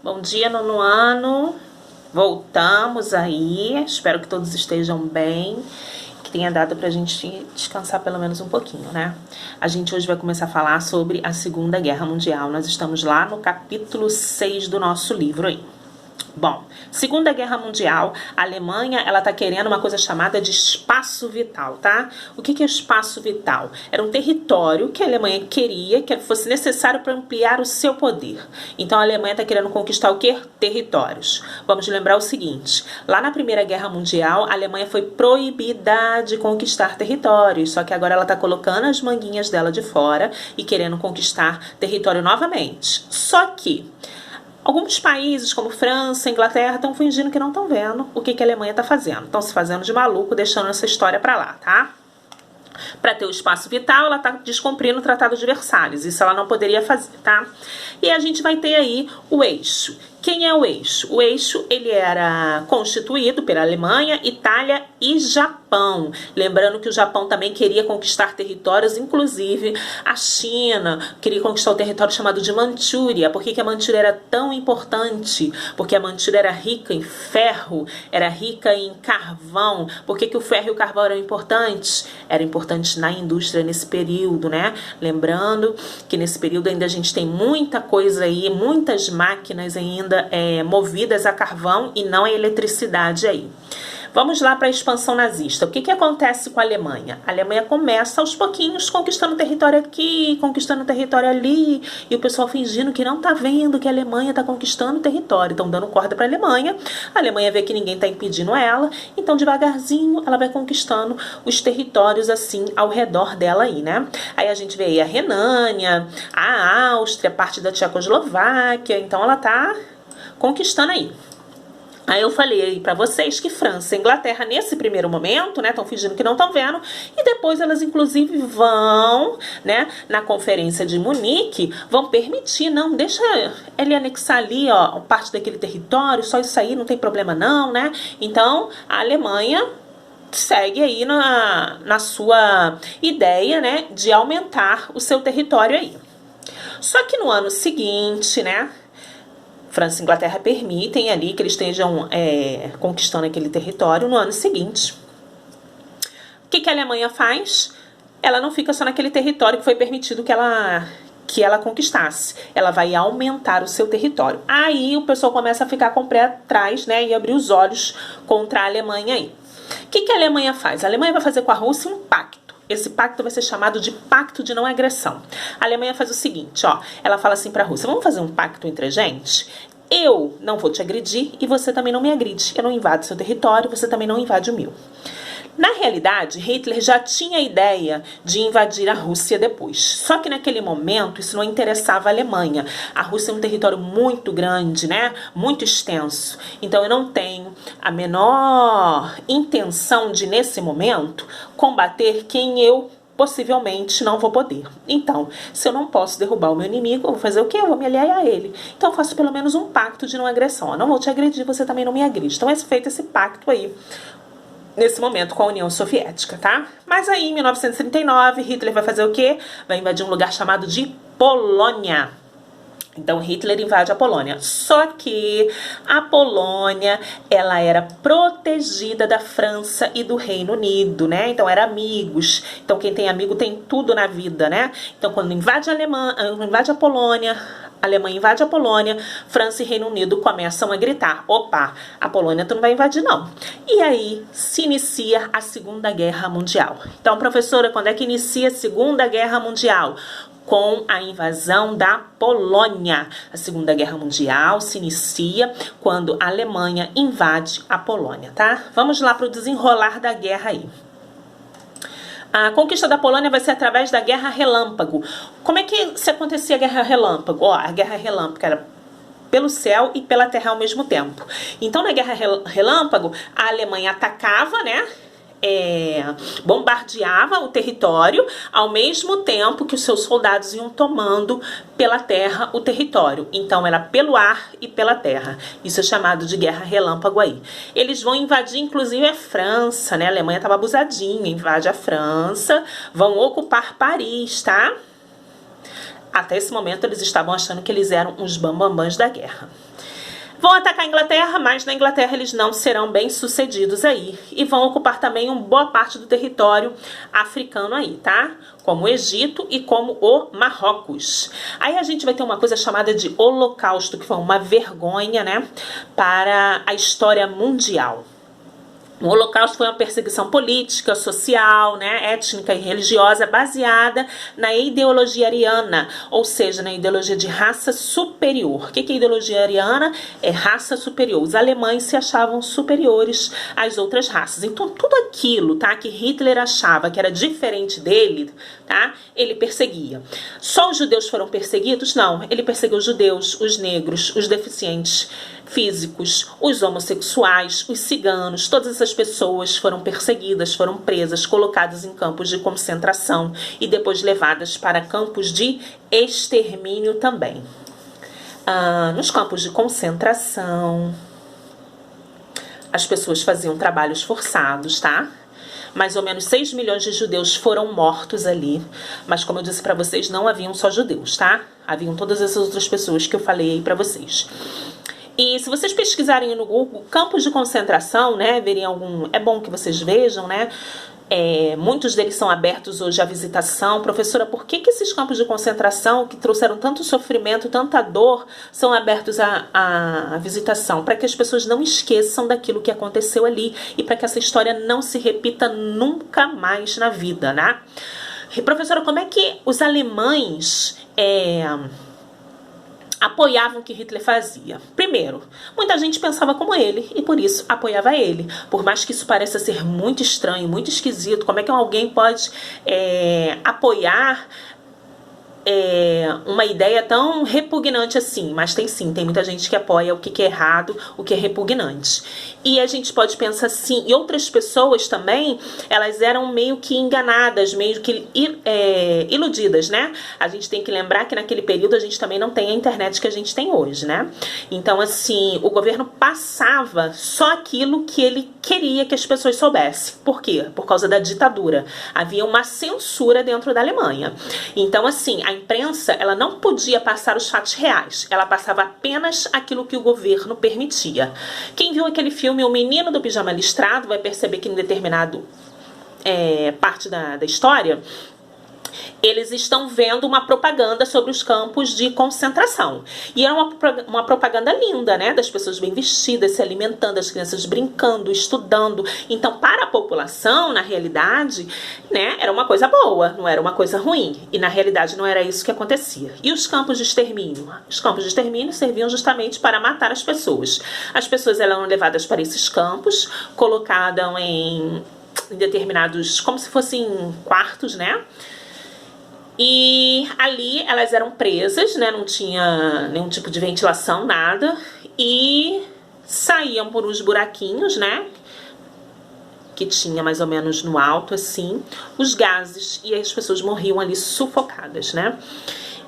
Bom dia, nono ano. Voltamos aí. Espero que todos estejam bem. Que tenha dado pra gente descansar pelo menos um pouquinho, né? A gente hoje vai começar a falar sobre a Segunda Guerra Mundial. Nós estamos lá no capítulo 6 do nosso livro aí. Bom, Segunda Guerra Mundial, a Alemanha, ela tá querendo uma coisa chamada de espaço vital, tá? O que é espaço vital? Era um território que a Alemanha queria que fosse necessário para ampliar o seu poder. Então a Alemanha tá querendo conquistar o quê? Territórios. Vamos lembrar o seguinte, lá na Primeira Guerra Mundial, a Alemanha foi proibida de conquistar territórios, só que agora ela tá colocando as manguinhas dela de fora e querendo conquistar território novamente. Só que alguns países, como França, Inglaterra, estão fingindo que não estão vendo o que a Alemanha está fazendo. Estão se fazendo de maluco, deixando essa história para lá, tá? Para ter o espaço vital, ela está descumprindo o Tratado de Versalhes. Isso ela não poderia fazer, tá? E a gente vai ter aí o eixo. Quem é o eixo? O eixo, ele era constituído pela Alemanha, Itália e Japão. Lembrando que o Japão também queria conquistar territórios, inclusive a China queria conquistar o território chamado de Manchúria. Por que a Manchúria era tão importante? Porque a Manchúria era rica em ferro, era rica em carvão. Por que o ferro e o carvão eram importantes? Era importante na indústria nesse período, né? Lembrando que nesse período ainda a gente tem muita coisa aí, muitas máquinas ainda movidas a carvão e não a eletricidade aí. Vamos lá para a expansão nazista. O que acontece com a Alemanha? A Alemanha começa aos pouquinhos conquistando território aqui, conquistando território ali, e o pessoal fingindo que não está vendo que a Alemanha está conquistando território. Estão dando corda para a Alemanha vê que ninguém está impedindo ela, então devagarzinho ela vai conquistando os territórios assim ao redor dela aí, né? Aí a gente vê aí a Renânia, a Áustria, parte da Tchecoslováquia, então ela tá conquistando aí. Aí eu falei aí pra vocês que França e Inglaterra, nesse primeiro momento, né, estão fingindo que não estão vendo, e depois elas, inclusive, vão, né, na conferência de Munique, vão permitir, não, deixa ele anexar ali, ó, parte daquele território, só isso aí, não tem problema não, né? Então, a Alemanha segue aí na sua ideia, né, de aumentar o seu território aí. Só que no ano seguinte, né, França e Inglaterra permitem ali que eles estejam conquistando aquele território no ano seguinte. O que a Alemanha faz? Ela não fica só naquele território que foi permitido que ela conquistasse. Ela vai aumentar o seu território. Aí o pessoal começa a ficar com o pé atrás, né, e abrir os olhos contra a Alemanha aí. O que a Alemanha faz? A Alemanha vai fazer com a Rússia um pacto. Esse pacto vai ser chamado de pacto de não agressão. A Alemanha faz o seguinte, ó, ela fala assim para a Rússia, vamos fazer um pacto entre a gente? Eu não vou te agredir e você também não me agride. Eu não invado seu território, você também não invade o meu. Na realidade, Hitler já tinha a ideia de invadir a Rússia depois. Só que naquele momento isso não interessava a Alemanha. A Rússia é um território muito grande, né? Muito extenso. Então eu não tenho a menor intenção de, nesse momento, combater quem eu possivelmente não vou poder. Então, se eu não posso derrubar o meu inimigo, eu vou fazer o quê? Eu vou me aliar a ele. Então eu faço pelo menos um pacto de não agressão. Eu não vou te agredir, você também não me agride. Então é feito esse pacto aí nesse momento com a União Soviética, tá? Mas aí, em 1939, Hitler vai fazer o quê? Vai invadir um lugar chamado de Polônia. Então Hitler invade a Polônia. Só que a Polônia, ela era protegida da França e do Reino Unido, né? Então eram amigos. Então quem tem amigo tem tudo na vida, né? Então quando invade a Polônia, a Alemanha invade a Polônia, França e Reino Unido começam a gritar, opa, a Polônia tu não vai invadir não. E aí se inicia a Segunda Guerra Mundial. Então, professora, quando é que inicia a Segunda Guerra Mundial? Com a invasão da Polônia. A Segunda Guerra Mundial se inicia quando a Alemanha invade a Polônia, tá? Vamos lá para o desenrolar da guerra aí. A conquista da Polônia vai ser através da Guerra Relâmpago. Como é que se acontecia a Guerra Relâmpago? Ó, a Guerra Relâmpago era pelo céu e pela terra ao mesmo tempo. Então, na Guerra Relâmpago, a Alemanha atacava, né? Bombardeava o território ao mesmo tempo que os seus soldados iam tomando pela terra o território. Então era pelo ar e pela terra. Isso é chamado de guerra relâmpago aí. Eles vão invadir inclusive a França, né? A Alemanha estava abusadinha, invade a França, vão ocupar Paris, tá? Até esse momento eles estavam achando que eles eram os bambambãs da guerra. Vão atacar a Inglaterra, mas na Inglaterra eles não serão bem sucedidos aí. E vão ocupar também uma boa parte do território africano aí, tá? Como o Egito e como o Marrocos. Aí a gente vai ter uma coisa chamada de Holocausto, que foi uma vergonha, né, para a história mundial. O Holocausto foi uma perseguição política, social, né, étnica e religiosa baseada na ideologia ariana, ou seja, na ideologia de raça superior. O que é ideologia ariana? É raça superior. Os alemães se achavam superiores às outras raças. Então, tudo aquilo, tá, que Hitler achava que era diferente dele, tá, ele perseguia. Só os judeus foram perseguidos? Não. Ele perseguiu os judeus, os negros, os deficientes físicos, os homossexuais, os ciganos, todas essas pessoas foram perseguidas, foram presas, colocadas em campos de concentração e depois levadas para campos de extermínio também. Nos campos de concentração, as pessoas faziam trabalhos forçados, tá? Mais ou menos 6 milhões de judeus foram mortos ali, mas como eu disse para vocês, não haviam só judeus, tá? Haviam todas essas outras pessoas que eu falei aí para vocês. E se vocês pesquisarem no Google campos de concentração, né, verem algum... É bom que vocês vejam, né? Muitos deles são abertos hoje à visitação. Professora, por que esses campos de concentração que trouxeram tanto sofrimento, tanta dor, são abertos à visitação? Para que as pessoas não esqueçam daquilo que aconteceu ali e para que essa história não se repita nunca mais na vida, né? E, professora, como é que os alemães apoiavam o que Hitler fazia? Primeiro, muita gente pensava como ele e por isso apoiava ele. Por mais que isso pareça ser muito estranho, muito esquisito, como é que alguém pode apoiar uma ideia tão repugnante assim? Mas tem sim, tem muita gente que apoia o que é errado, o que é repugnante. E a gente pode pensar assim, e outras pessoas também, elas eram meio que enganadas, meio que iludidas, né? A gente tem que lembrar que naquele período a gente também não tem a internet que a gente tem hoje, né? Então, assim, o governo passava só aquilo que ele queria que as pessoas soubessem. Por quê? Por causa da ditadura. Havia uma censura dentro da Alemanha. Então, assim, a imprensa, ela não podia passar os fatos reais. Ela passava apenas aquilo que o governo permitia. Quem viu aquele filme O Menino do Pijama Listrado vai perceber que em determinado parte da história, eles estão vendo uma propaganda sobre os campos de concentração. E é uma propaganda linda, né? Das pessoas bem vestidas, se alimentando, as crianças brincando, estudando. Então, para a população, na realidade, né, era uma coisa boa, não era uma coisa ruim. E na realidade não era isso que acontecia. E os campos de extermínio? Os campos de extermínio serviam justamente para matar as pessoas. As pessoas eram levadas para esses campos, colocadas em determinados, como se fossem quartos, né? E ali elas eram presas, né? Não tinha nenhum tipo de ventilação, nada. E saíam por uns buraquinhos, né? Que tinha mais ou menos no alto, assim, os gases. E as pessoas morriam ali sufocadas, né?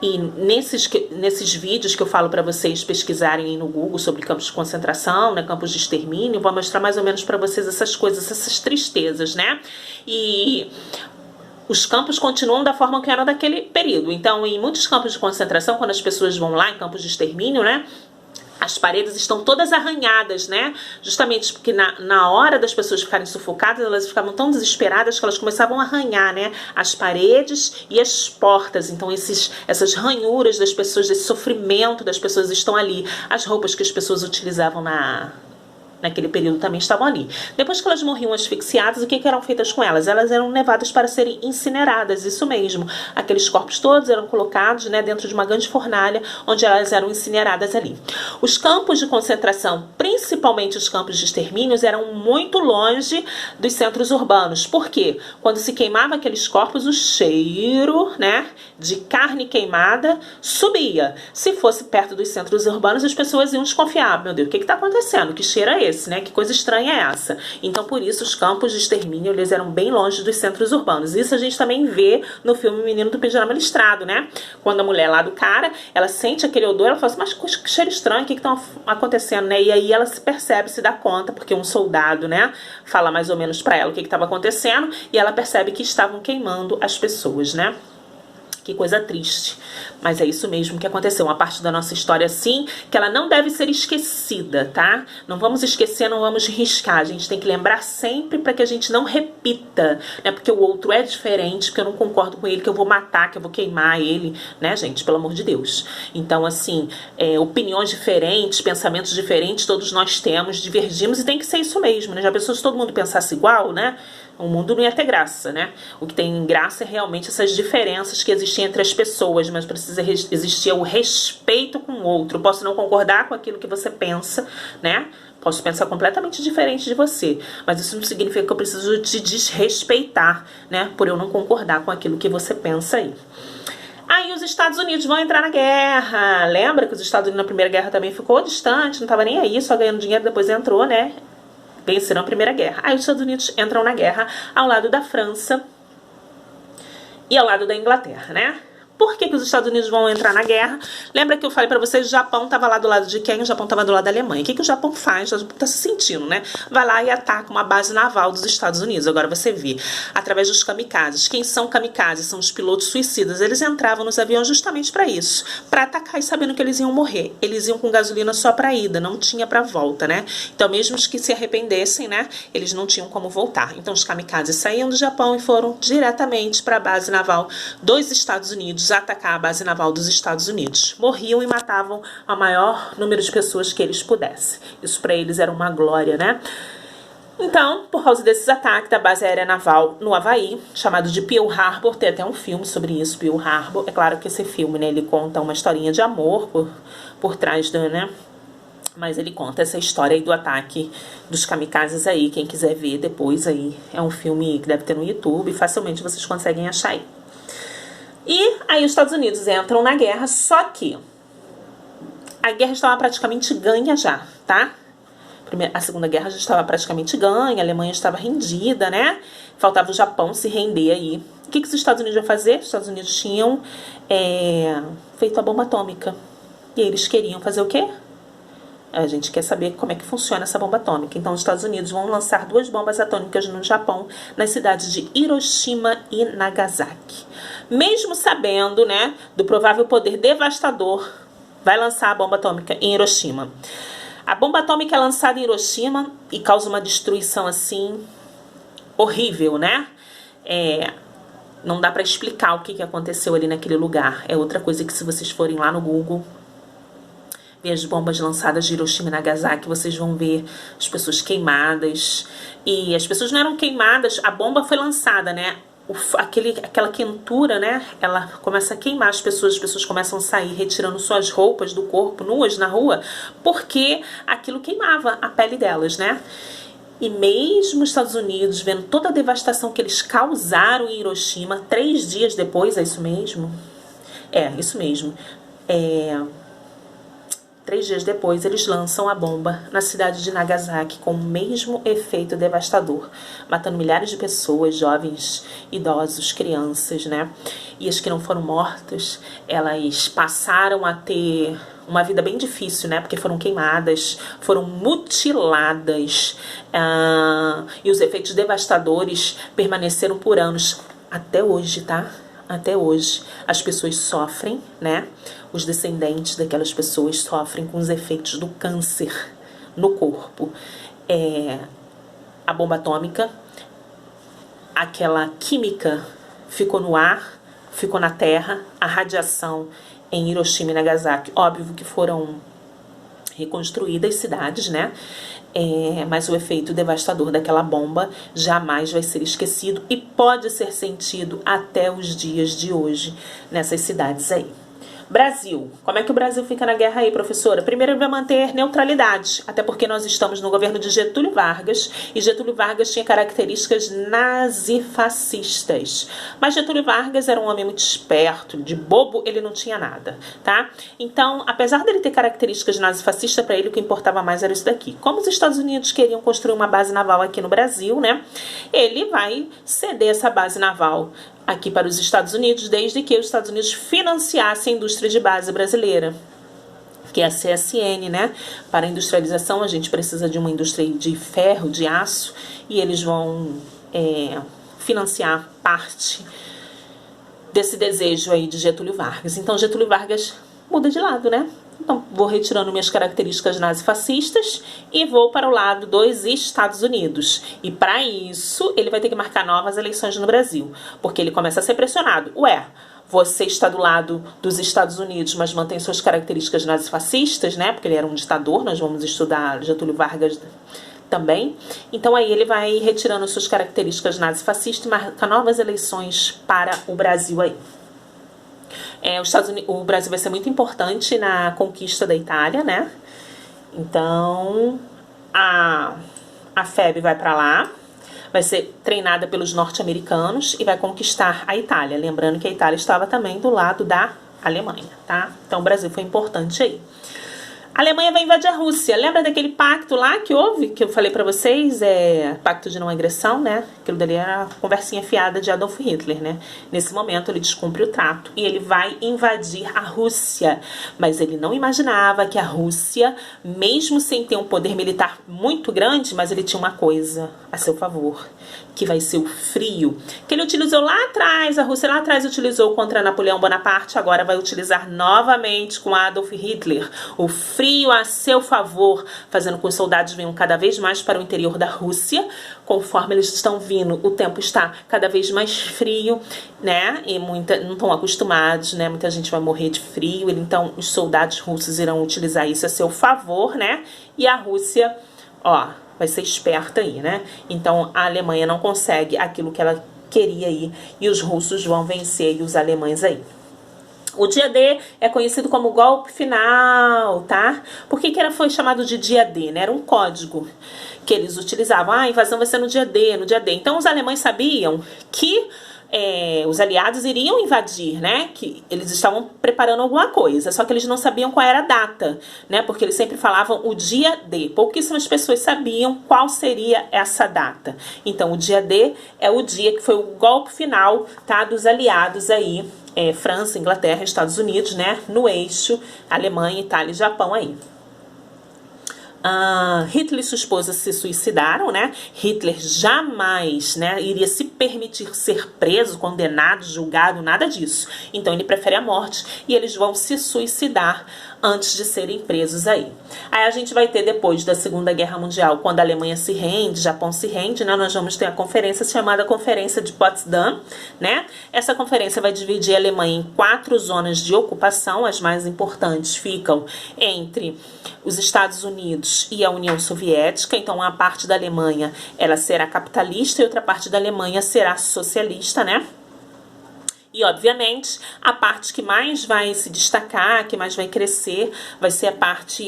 E nesses vídeos que eu falo para vocês pesquisarem aí no Google sobre campos de concentração, né, campos de extermínio, eu vou mostrar mais ou menos para vocês essas coisas, essas tristezas, né? E os campos continuam da forma que eram daquele período. Então, em muitos campos de concentração, quando as pessoas vão lá em campos de extermínio, né, as paredes estão todas arranhadas, né? Justamente porque na hora das pessoas ficarem sufocadas, elas ficavam tão desesperadas que elas começavam a arranhar, né, as paredes e as portas. Então, essas ranhuras das pessoas, esse sofrimento das pessoas estão ali. As roupas que as pessoas utilizavam naquele período também estavam ali. Depois que elas morriam asfixiadas, o que eram feitas com elas? Elas eram levadas para serem incineradas, isso mesmo. Aqueles corpos todos eram colocados, né, dentro de uma grande fornalha, onde elas eram incineradas ali. Os campos de concentração, principalmente os campos de extermínios, eram muito longe dos centros urbanos. Por quê? Quando se queimava aqueles corpos, o cheiro, né, de carne queimada subia. Se fosse perto dos centros urbanos, as pessoas iam desconfiar. Meu Deus, o que está acontecendo? Que cheiro é esse? Né? Que coisa estranha é essa? Então, por isso, os campos de extermínio, eles eram bem longe dos centros urbanos. Isso a gente também vê no filme Menino do Pijama Listrado, né? Quando a mulher lá do cara, ela sente aquele odor, ela fala assim, mas que cheiro estranho, o que está acontecendo, né? E aí ela se percebe, se dá conta, porque um soldado, né, fala mais ou menos pra ela o que estava acontecendo, e ela percebe que estavam queimando as pessoas, né? Que coisa triste. Mas é isso mesmo que aconteceu. Uma parte da nossa história, sim, que ela não deve ser esquecida, tá? Não vamos esquecer, não vamos riscar. A gente tem que lembrar sempre para que a gente não repita, né? Porque o outro é diferente, porque eu não concordo com ele, que eu vou matar, que eu vou queimar ele, né, gente? Pelo amor de Deus. Então, assim, opiniões diferentes, pensamentos diferentes, todos nós temos, divergimos, e tem que ser isso mesmo, né? Já pensou se todo mundo pensasse igual, né? O mundo não ia ter graça, né? O que tem graça é realmente essas diferenças que existem entre as pessoas, mas precisa existir o respeito com o outro. Eu posso não concordar com aquilo que você pensa, né? Posso pensar completamente diferente de você, mas isso não significa que eu preciso te desrespeitar, né? Por eu não concordar com aquilo que você pensa aí. Aí os Estados Unidos vão entrar na guerra. Lembra que os Estados Unidos na Primeira Guerra também ficou distante, não tava nem aí, só ganhando dinheiro, depois entrou, né? Venceram a Primeira Guerra. Aí os Estados Unidos entram na guerra ao lado da França e ao lado da Inglaterra, né? Por que os Estados Unidos vão entrar na guerra? Lembra que eu falei pra vocês, o Japão tava lá do lado de quem? O Japão tava do lado da Alemanha. O que o Japão faz? O Japão tá se sentindo, né? Vai lá e ataca uma base naval dos Estados Unidos. Agora você vê, através dos kamikazes. Quem são kamikazes? São os pilotos suicidas. Eles entravam nos aviões justamente pra isso. Pra atacar e sabendo que eles iam morrer. Eles iam com gasolina só pra ida, não tinha pra volta, né? Então mesmo os que se arrependessem, né? Eles não tinham como voltar. Então os kamikazes saíam do Japão e foram diretamente pra base naval dos Estados Unidos, atacar a base naval dos Estados Unidos. Morriam e matavam o maior número de pessoas que eles pudessem. Isso para eles era uma glória, né? Então, por causa desses ataques da base aérea naval no Havaí, chamado de Pearl Harbor, tem até um filme sobre isso, Pearl Harbor. É claro que esse filme, né, ele conta uma historinha de amor por trás do, né? Mas ele conta essa história aí do ataque dos kamikazes aí. Quem quiser ver depois aí, é um filme que deve ter no YouTube, facilmente vocês conseguem achar aí. E aí os Estados Unidos entram na guerra, só que a guerra estava praticamente ganha já, tá? A Segunda Guerra já estava praticamente ganha, a Alemanha estava rendida, né? Faltava o Japão se render aí. O que os Estados Unidos iam fazer? Os Estados Unidos tinham feito a bomba atômica. E eles queriam fazer o quê? A gente quer saber como é que funciona essa bomba atômica. Então, os Estados Unidos vão lançar 2 bombas atômicas no Japão, nas cidades de Hiroshima e Nagasaki. Mesmo sabendo, né, do provável poder devastador, vai lançar a bomba atômica em Hiroshima. A bomba atômica é lançada em Hiroshima e causa uma destruição, assim, horrível, né? Não dá pra explicar o que aconteceu ali naquele lugar. É outra coisa que, se vocês forem lá no Google, ver as bombas lançadas de Hiroshima e Nagasaki, vocês vão ver as pessoas queimadas. E as pessoas não eram queimadas, a bomba foi lançada, né? Aquela quentura, né? Ela começa a queimar as pessoas começam a sair retirando suas roupas do corpo, nuas na rua, porque aquilo queimava a pele delas, né? E mesmo os Estados Unidos, vendo toda a devastação que eles causaram em Hiroshima, 3 dias depois, é isso mesmo? Isso mesmo. 3 dias depois, eles lançam a bomba na cidade de Nagasaki com o mesmo efeito devastador, matando milhares de pessoas, jovens, idosos, crianças, né? E as que não foram mortas, elas passaram a ter uma vida bem difícil, né? Porque foram queimadas, foram mutiladas, e os efeitos devastadores permaneceram por anos, até hoje, tá? Até hoje as pessoas sofrem, né? Os descendentes daquelas pessoas sofrem com os efeitos do câncer no corpo. A bomba atômica, aquela química ficou no ar, ficou na terra, a radiação em Hiroshima e Nagasaki, óbvio que foram reconstruídas cidades, né? Mas o efeito devastador daquela bomba jamais vai ser esquecido e pode ser sentido até os dias de hoje nessas cidades aí. Brasil. Como é que o Brasil fica na guerra aí, professora? Primeiro, ele vai manter neutralidade, até porque nós estamos no governo de Getúlio Vargas, e Getúlio Vargas tinha características nazifascistas. Mas Getúlio Vargas era um homem muito esperto, de bobo ele não tinha nada, tá? Então, apesar dele ter características nazifascistas, para ele o que importava mais era isso daqui. Como os Estados Unidos queriam construir uma base naval aqui no Brasil, né? Ele vai ceder essa base naval aqui para os Estados Unidos, desde que os Estados Unidos financiassem a indústria de base brasileira, que é a CSN, né? Para a industrialização, a gente precisa de uma indústria de ferro, de aço, e eles vão financiar parte desse desejo aí de Getúlio Vargas. Então Getúlio Vargas muda de lado, né? Então vou retirando minhas características nazifascistas e vou para o lado dos Estados Unidos. E para isso ele vai ter que marcar novas eleições no Brasil, porque ele começa a ser pressionado. Ué, você está do lado dos Estados Unidos, mas mantém suas características nazifascistas, né? Porque ele era um ditador, nós vamos estudar Getúlio Vargas também. Então aí ele vai retirando suas características nazifascistas e marca novas eleições para o Brasil aí. O Brasil vai ser muito importante na conquista da Itália, né? Então a FEB vai para lá, vai ser treinada pelos norte-americanos e vai conquistar a Itália. Lembrando que a Itália estava também do lado da Alemanha, tá? Então o Brasil foi importante aí. A Alemanha vai invadir a Rússia. Lembra daquele pacto lá que houve, que eu falei pra vocês? Pacto de não agressão, né? Aquilo dali era a conversinha fiada de Adolf Hitler, né? Nesse momento ele descumpre o trato e ele vai invadir a Rússia. Mas ele não imaginava que a Rússia, mesmo sem ter um poder militar muito grande, mas ele tinha uma coisa a seu favor, que vai ser o frio, que ele utilizou lá atrás, a Rússia lá atrás utilizou contra Napoleão Bonaparte, agora vai utilizar novamente com Adolf Hitler, o frio a seu favor, fazendo com que os soldados venham cada vez mais para o interior da Rússia. Conforme eles estão vindo, o tempo está cada vez mais frio, né, e não estão acostumados, né, muita gente vai morrer de frio, então os soldados russos irão utilizar isso a seu favor, né, e a Rússia, ó, vai ser esperta aí, né? Então a Alemanha não consegue aquilo que ela queria aí e os russos vão vencer e os alemães aí. O dia D é conhecido como golpe final, tá? Por que foi chamado de dia D, né? Era um código que eles utilizavam. Ah, a invasão vai ser no dia D, no dia D. Então os alemães sabiam que os aliados iriam invadir, né? Que eles estavam preparando alguma coisa, só que eles não sabiam qual era a data, né? Porque eles sempre falavam o dia D. Pouquíssimas pessoas sabiam qual seria essa data. Então, o dia D é o dia que foi o golpe final, tá? Dos aliados aí, França, Inglaterra, Estados Unidos, né? No eixo Alemanha, Itália e Japão aí. Hitler e sua esposa se suicidaram, né? Hitler jamais, né, iria se permitir ser preso, condenado, julgado, nada disso. Então ele prefere a morte e eles vão se suicidar antes de serem presos aí. Aí a gente vai ter depois da Segunda Guerra Mundial, quando a Alemanha se rende, Japão se rende, né? Nós vamos ter a conferência chamada Conferência de Potsdam, né? Essa conferência vai dividir a Alemanha em 4 zonas de ocupação. As mais importantes ficam entre os Estados Unidos e a União Soviética. Então, uma parte da Alemanha ela será capitalista e outra parte da Alemanha será socialista, né? E, obviamente, a parte que mais vai se destacar, que mais vai crescer, vai ser a parte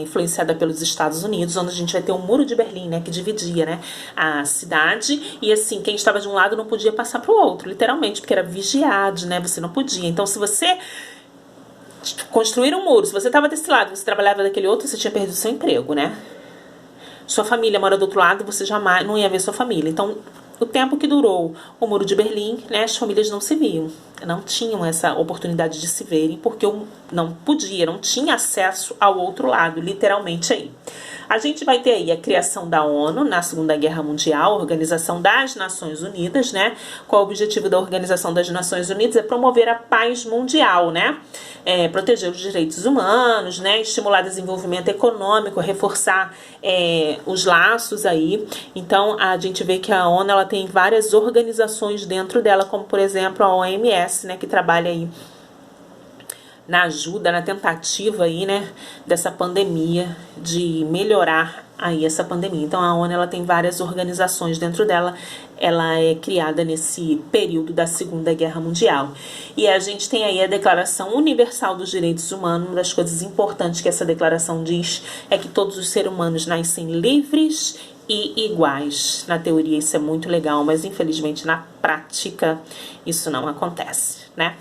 influenciada pelos Estados Unidos, onde a gente vai ter o Muro de Berlim, né, que dividia, né, a cidade. E, assim, quem estava de um lado não podia passar para o outro, literalmente, porque era vigiado, né, você não podia. Então, se você construir um muro, se você estava desse lado, você trabalhava daquele outro, você tinha perdido seu emprego, né? Sua família mora do outro lado, você jamais não ia ver sua família. Então, o tempo que durou o Muro de Berlim, né, as famílias não se viam, não tinham essa oportunidade de se verem, porque não podia, não tinha acesso ao outro lado, literalmente aí. A gente vai ter aí a criação da ONU na Segunda Guerra Mundial, a Organização das Nações Unidas, né? Qual o objetivo da Organização das Nações Unidas? É promover a paz mundial, né? Proteger os direitos humanos, né? Estimular desenvolvimento econômico, reforçar os laços aí. Então, a gente vê que a ONU ela tem várias organizações dentro dela, como, por exemplo, a OMS, né? Que trabalha aí na ajuda, na tentativa aí, né, dessa pandemia, de melhorar aí essa pandemia. Então a ONU ela tem várias organizações dentro dela, ela é criada nesse período da Segunda Guerra Mundial. E a gente tem aí a Declaração Universal dos Direitos Humanos. Uma das coisas importantes que essa declaração diz é que todos os seres humanos nascem livres e iguais. Na teoria isso é muito legal, mas infelizmente na prática isso não acontece, né?